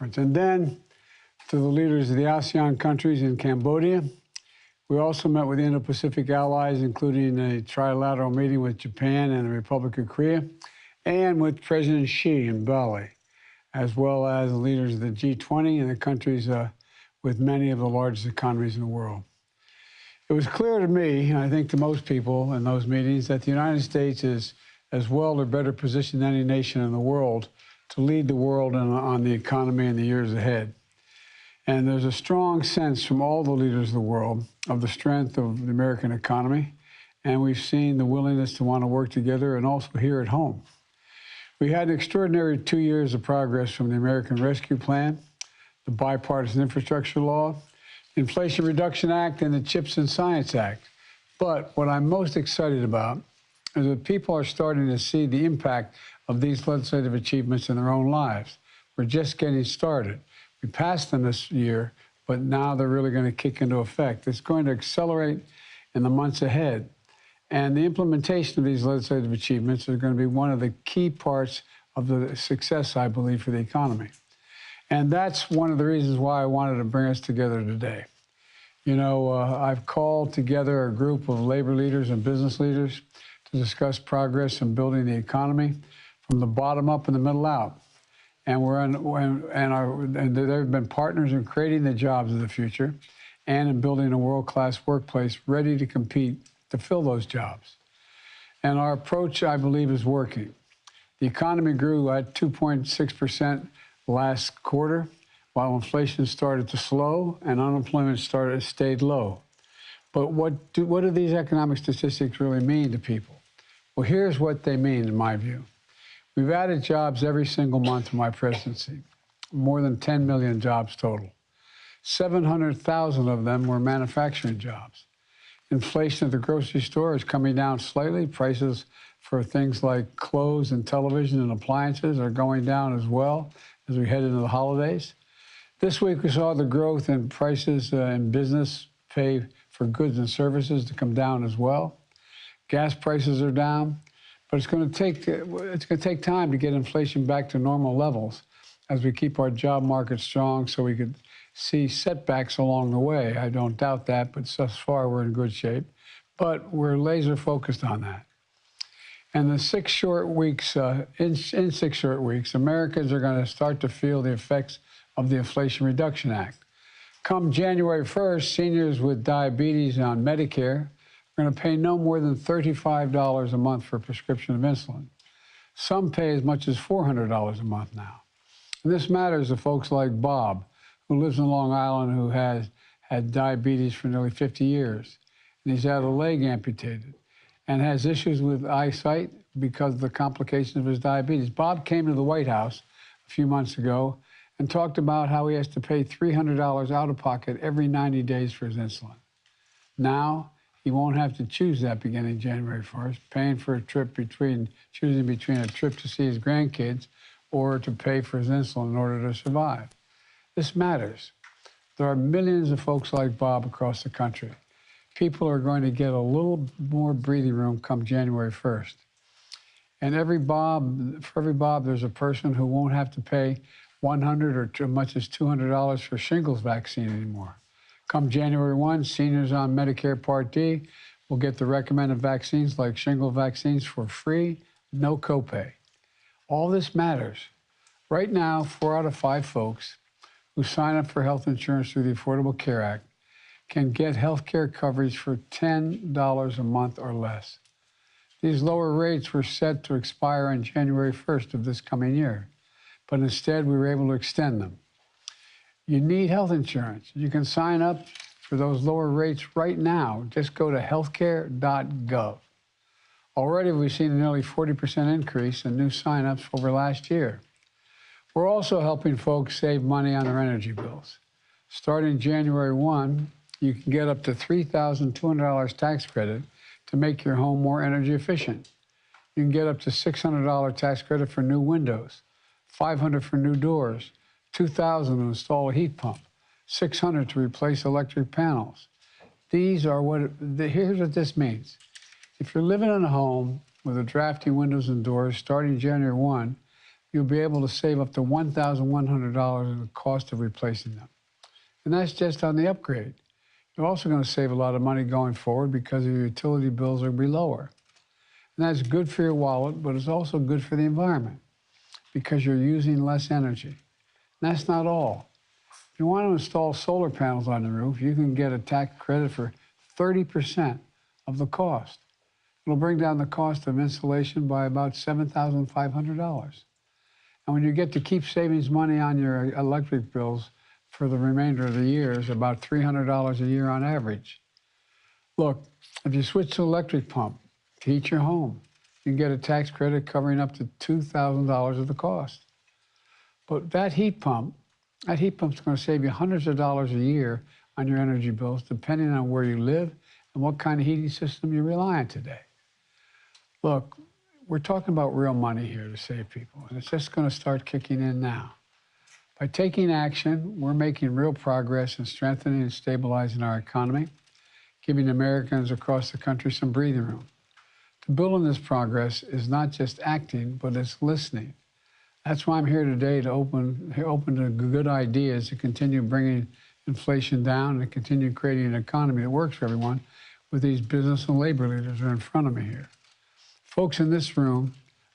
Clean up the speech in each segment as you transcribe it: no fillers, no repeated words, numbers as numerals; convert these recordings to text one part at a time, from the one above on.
And then to the leaders of the ASEAN countries in Cambodia. We also met with Indo-Pacific allies, including a trilateral meeting with Japan and the Republic of Korea, and with President Xi in Bali, as well as the leaders of the G20 and the countries with many of the largest economies in the world. It was clear to me, and I think to most people in those meetings, that the United States is as well or better positioned than any nation in the world to lead the world on the economy in the years ahead. And there's a strong sense from all the leaders of the world of the strength of the American economy, and we've seen the willingness to want to work together and also here at home. We had an extraordinary 2 years of progress from the American Rescue Plan, the Bipartisan Infrastructure Law, the Inflation Reduction Act, and the CHIPS and Science Act. But what I'm most excited about is that people are starting to see the impact of these legislative achievements in their own lives. We're just getting started. We passed them this year, but now they're really going to kick into effect. It's going to accelerate in the months ahead. And the implementation of these legislative achievements is going to be one of the key parts of the success, I believe, for the economy. And that's one of the reasons why I wanted to bring us together today. You know, I've called together a group of labor leaders and business leaders to discuss progress in building the economy from the bottom up and the middle out. And they've been partners in creating the jobs of the future and in building a world-class workplace ready to compete to fill those jobs. And our approach, I believe, is working. The economy grew at 2.6% last quarter, while inflation started to slow and unemployment stayed low. But what do these economic statistics really mean to people? Well, here's what they mean, in my view. We've added jobs every single month of my presidency, more than 10 million jobs total. 700,000 of them were manufacturing jobs. Inflation at the grocery store is coming down slightly. Prices for things like clothes and television and appliances are going down as well as we head into the holidays. This week we saw the growth in prices in business pay for goods and services to come down as well. Gas prices are down. But it's going to take time to get inflation back to normal levels as we keep our job market strong so we could see setbacks along the way. I don't doubt that, but thus far we're in good shape. But we're laser focused on that. And in 6 short weeks, Americans are going to start to feel the effects of the Inflation Reduction Act. Come January 1st, seniors with diabetes on Medicare are going to pay no more than $35 a month for a prescription of insulin. Some pay as much as $400 a month now. And this matters to folks like Bob, who lives in Long Island, who has had diabetes for nearly 50 years. And he's had a leg amputated and has issues with eyesight because of the complications of his diabetes. Bob came to the White House a few months ago and talked about how he has to pay $300 out of pocket every 90 days for his insulin. Now, he won't have to choose that beginning January 1st, paying for a trip choosing between a trip to see his grandkids or to pay for his insulin in order to survive. This matters. There are millions of folks like Bob across the country. People are going to get a little more breathing room come January 1st. And for every Bob, there's a person who won't have to pay $100 or as much as $200 for shingles vaccine anymore. Come January 1, seniors on Medicare Part D will get the recommended vaccines like shingle vaccines for free, no copay. All this matters. Right now, 4 out of 5 folks who sign up for health insurance through the Affordable Care Act can get health care coverage for $10 a month or less. These lower rates were set to expire on January 1st of this coming year, but instead we were able to extend them. You need health insurance. You can sign up for those lower rates right now. Just go to healthcare.gov. Already we've seen a nearly 40% increase in new signups over last year. We're also helping folks save money on their energy bills. Starting January 1, you can get up to $3,200 tax credit to make your home more energy efficient. You can get up to $600 tax credit for new windows, $500 for new doors, $2,000 to install a heat pump, $600 to replace electric panels. Here's what this means. If you're living in a home with a drafty windows and doors starting January 1, you'll be able to save up to $1,100 in the cost of replacing them. And that's just on the upgrade. You're also going to save a lot of money going forward because your utility bills will be lower. And that's good for your wallet, but it's also good for the environment because you're using less energy. And that's not all. If you want to install solar panels on the roof, you can get a tax credit for 30% of the cost. It'll bring down the cost of installation by about $7,500. And when you get to keep savings money on your electric bills for the remainder of the year, is about $300 a year on average. Look, if you switch to electric pump to heat your home, you can get a tax credit covering up to $2,000 of the cost. But that heat pump's going to save you hundreds of dollars a year on your energy bills, depending on where you live and what kind of heating system you rely on today. Look, we're talking about real money here to save people, and it's just going to start kicking in now. By taking action, we're making real progress in strengthening and stabilizing our economy, giving Americans across the country some breathing room. To build on this progress is not just acting, but it's listening. That's why I'm here today to open to good ideas to continue bringing inflation down and continue creating an economy that works for everyone with these business and labor leaders who are in front of me here. Folks in this room,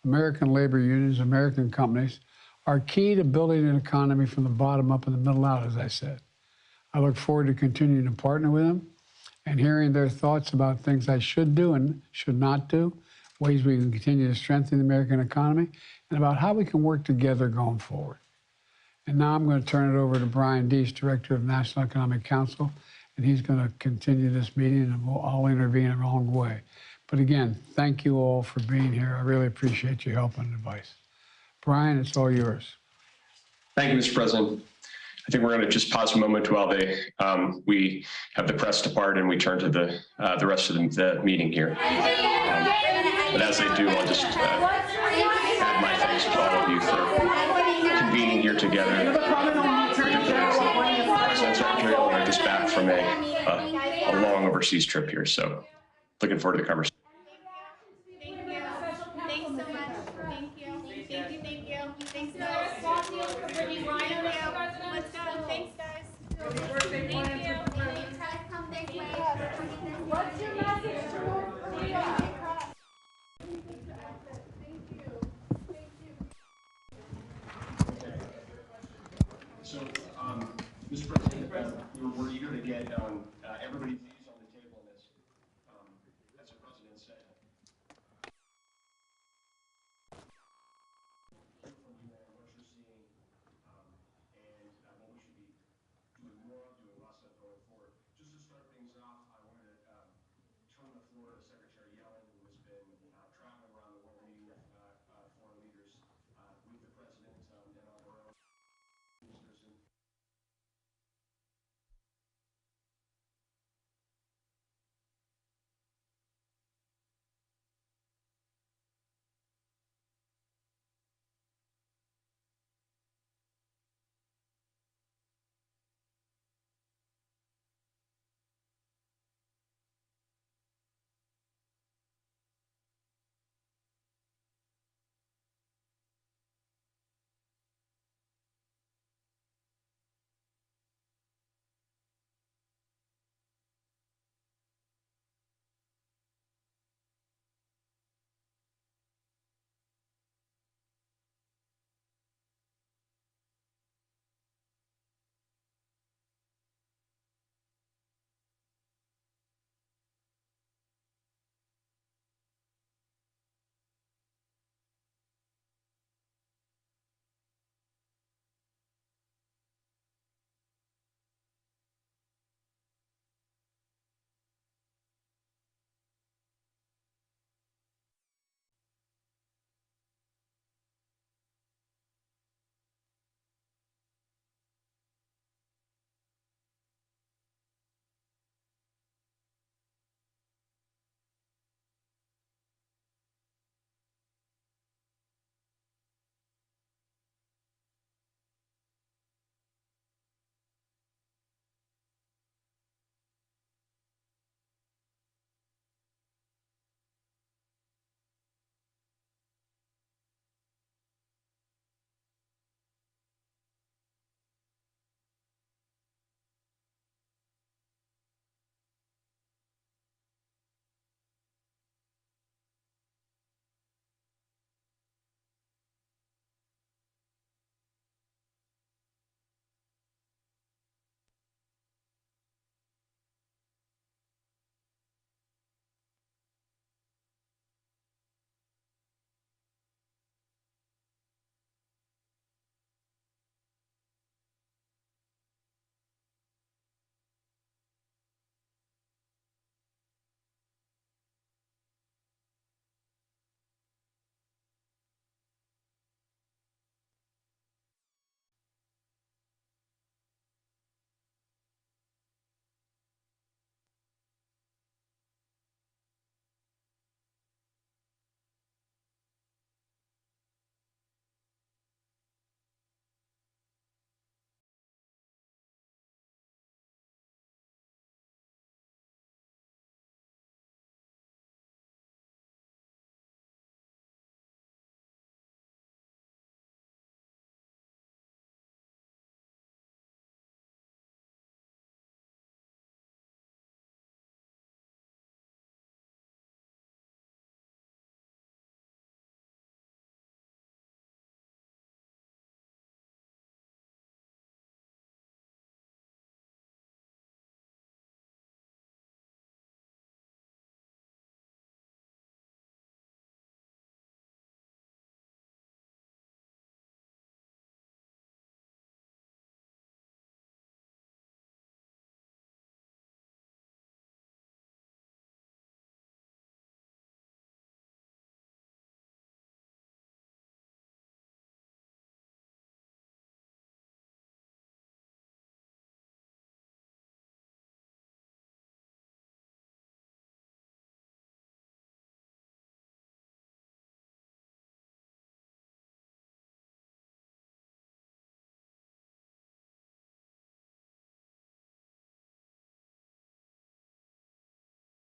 American labor unions, American companies, are key to building an economy from the bottom up and the middle out, as I said. I look forward to continuing to partner with them and hearing their thoughts about things I should do and should not do, ways we can continue to strengthen the American economy, and about how we can work together going forward. And now I'm going to turn it over to Brian Deese, Director of National Economic Council, and he's going to continue this meeting, and I'll intervene along the way. But again, thank you all for being here. I really appreciate your help and advice. Brian, it's all yours. Thank you, Mr. President. I think we're going to just pause a moment while we have the press depart and we turn to the rest of the meeting here. But as they do, I'll just add my thanks to all of you for convening here together. President Secretary Holder just back from a long overseas trip here, so looking forward to the conversation. So, Mr. President, we're eager to get everybody's views on the table on this. As the President said, from you and what you're seeing, and what we should be doing more of, doing less of going forward. Just to start things off, I wanted to turn the floor to Secretary